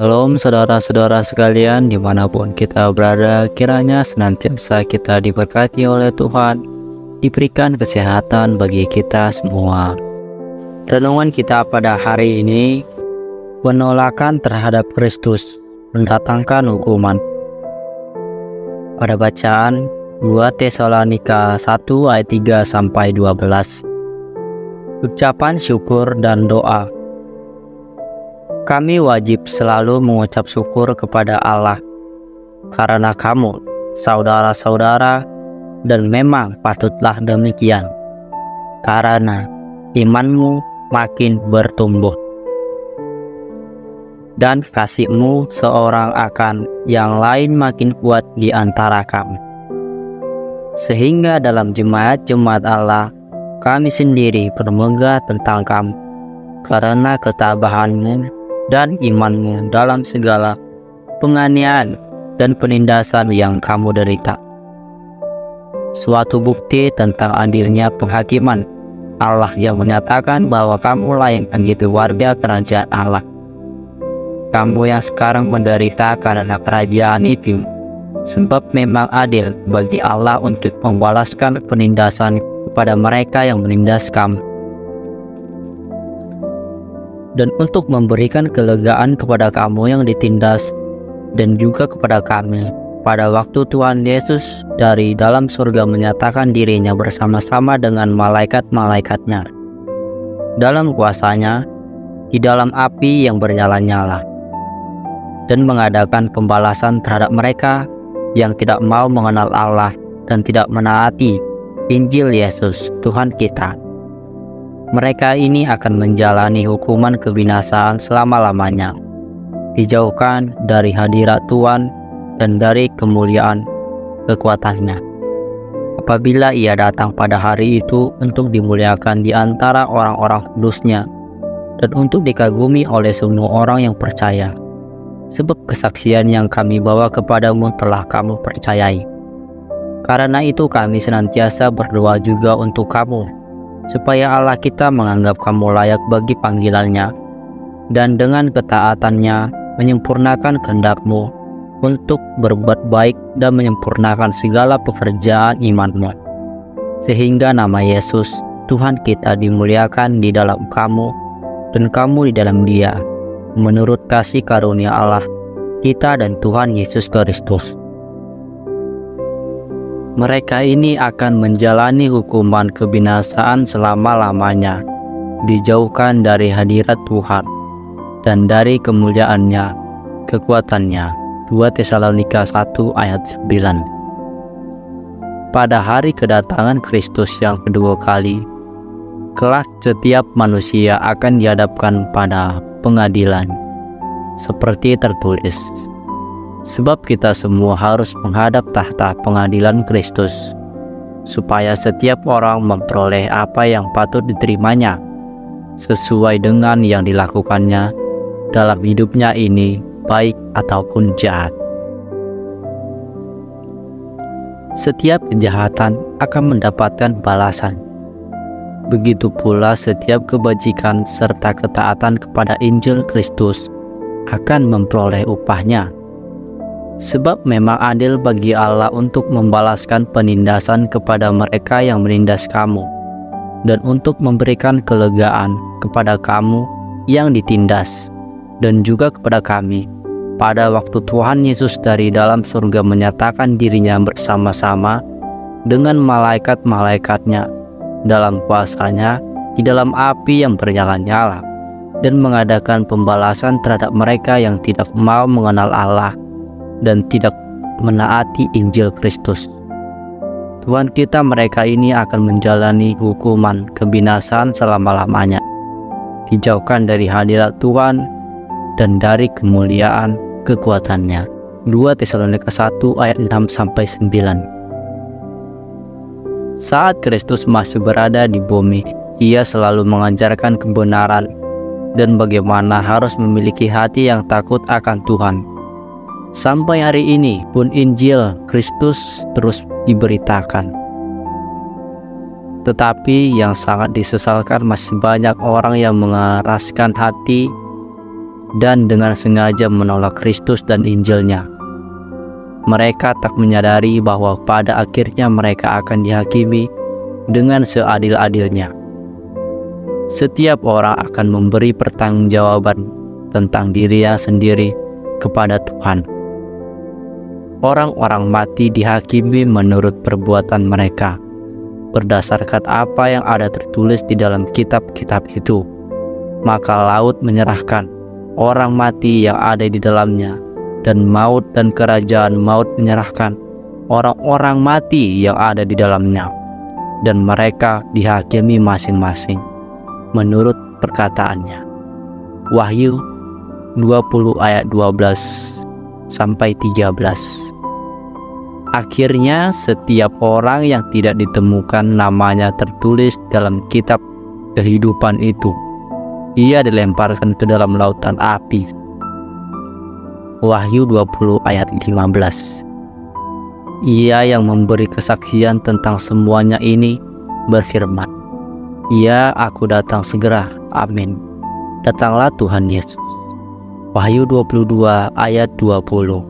Shalom saudara-saudara sekalian dimanapun kita berada, kiranya senantiasa kita diberkati oleh Tuhan, diberikan kesehatan bagi kita semua. Renungan kita pada hari ini, penolakan terhadap Kristus mendatangkan hukuman. Pada bacaan 2 Tesalonika 1 ayat 3-12. Ucapan syukur dan doa. Kami wajib selalu mengucap syukur kepada Allah karena kamu, saudara-saudara, dan memang patutlah demikian, karena imanmu makin bertumbuh dan kasihmu seorang akan yang lain makin kuat di antara kami. Sehingga dalam jemaat-jemaat Allah, kami sendiri bermegah tentang kamu, karena ketabahanmu dan imanmu dalam segala penganiayaan dan penindasan yang kamu derita. Suatu bukti tentang adilnya penghakiman Allah yang menyatakan bahwa kamu layak menjadi warga kerajaan Allah. Kamu yang sekarang menderita karena kerajaan itu, sebab memang adil bagi Allah untuk membalaskan penindasan kepada mereka yang menindas kamu, dan untuk memberikan kelegaan kepada kamu yang ditindas, dan juga kepada kami pada waktu Tuhan Yesus dari dalam surga menyatakan dirinya bersama-sama dengan malaikat-malaikatnya dalam kuasanya di dalam api yang bernyala-nyala, dan mengadakan pembalasan terhadap mereka yang tidak mau mengenal Allah dan tidak menaati Injil Yesus Tuhan kita. Mereka ini akan menjalani hukuman kebinasaan selama-lamanya, dijauhkan dari hadirat Tuhan dan dari kemuliaan kekuatannya, apabila ia datang pada hari itu untuk dimuliakan di antara orang-orang kudusnya dan untuk dikagumi oleh semua orang yang percaya, sebab kesaksian yang kami bawa kepadamu telah kamu percayai. Karena itu kami senantiasa berdoa juga untuk kamu, supaya Allah kita menganggap kamu layak bagi panggilannya, dan dengan ketaatannya menyempurnakan kehendakmu untuk berbuat baik dan menyempurnakan segala pekerjaan imanmu, sehingga nama Yesus Tuhan kita dimuliakan di dalam kamu dan kamu di dalam Dia, menurut kasih karunia Allah kita dan Tuhan Yesus Kristus. Mereka ini akan menjalani hukuman kebinasaan selama-lamanya, dijauhkan dari hadirat Tuhan dan dari kemuliaannya, kekuatannya. 2 Tesalonika 1 ayat 9. Pada hari kedatangan Kristus yang kedua kali, kelak setiap manusia akan dihadapkan pada pengadilan, seperti tertulis, sebab kita semua harus menghadap tahta pengadilan Kristus, supaya setiap orang memperoleh apa yang patut diterimanya, sesuai dengan yang dilakukannya dalam hidupnya ini, baik ataupun jahat. Setiap kejahatan akan mendapatkan balasan. Begitu pula setiap kebajikan serta ketaatan kepada Injil Kristus akan memperoleh upahnya. Sebab memang adil bagi Allah untuk membalaskan penindasan kepada mereka yang menindas kamu, dan untuk memberikan kelegaan kepada kamu yang ditindas, dan juga kepada kami pada waktu Tuhan Yesus dari dalam surga menyatakan dirinya bersama-sama dengan malaikat-malaikatnya dalam kuasanya di dalam api yang bernyala-nyala, dan mengadakan pembalasan terhadap mereka yang tidak mau mengenal Allah dan tidak menaati Injil Kristus. Tuhan kita mereka ini akan menjalani hukuman kebinasaan selama-lamanya, dijauhkan dari hadirat Tuhan dan dari kemuliaan kekuatannya. 2 Tesalonika 1 ayat 6-9. Saat Kristus masih berada di bumi, Ia selalu mengajarkan kebenaran dan bagaimana harus memiliki hati yang takut akan Tuhan. Sampai hari ini pun Injil Kristus terus diberitakan. Tetapi yang sangat disesalkan, masih banyak orang yang mengeraskan hati dan dengan sengaja menolak Kristus dan Injilnya. Mereka tak menyadari bahwa pada akhirnya mereka akan dihakimi dengan seadil-adilnya. Setiap orang akan memberi pertanggungjawaban tentang dirinya sendiri kepada Tuhan. Orang-orang mati dihakimi menurut perbuatan mereka, berdasarkan apa yang ada tertulis di dalam kitab-kitab itu. Maka laut menyerahkan orang mati yang ada di dalamnya, dan maut dan kerajaan maut menyerahkan orang-orang mati yang ada di dalamnya, dan mereka dihakimi masing-masing menurut perkataannya. Wahyu 20 ayat 12 sampai 13. Akhirnya setiap orang yang tidak ditemukan namanya tertulis dalam kitab kehidupan itu, ia dilemparkan ke dalam lautan api. Wahyu 20 ayat 15. Ia yang memberi kesaksian tentang semuanya ini berfirman, "Ya, aku datang segera. Amin. Datanglah Tuhan Yesus." Wahyu 22 ayat 20.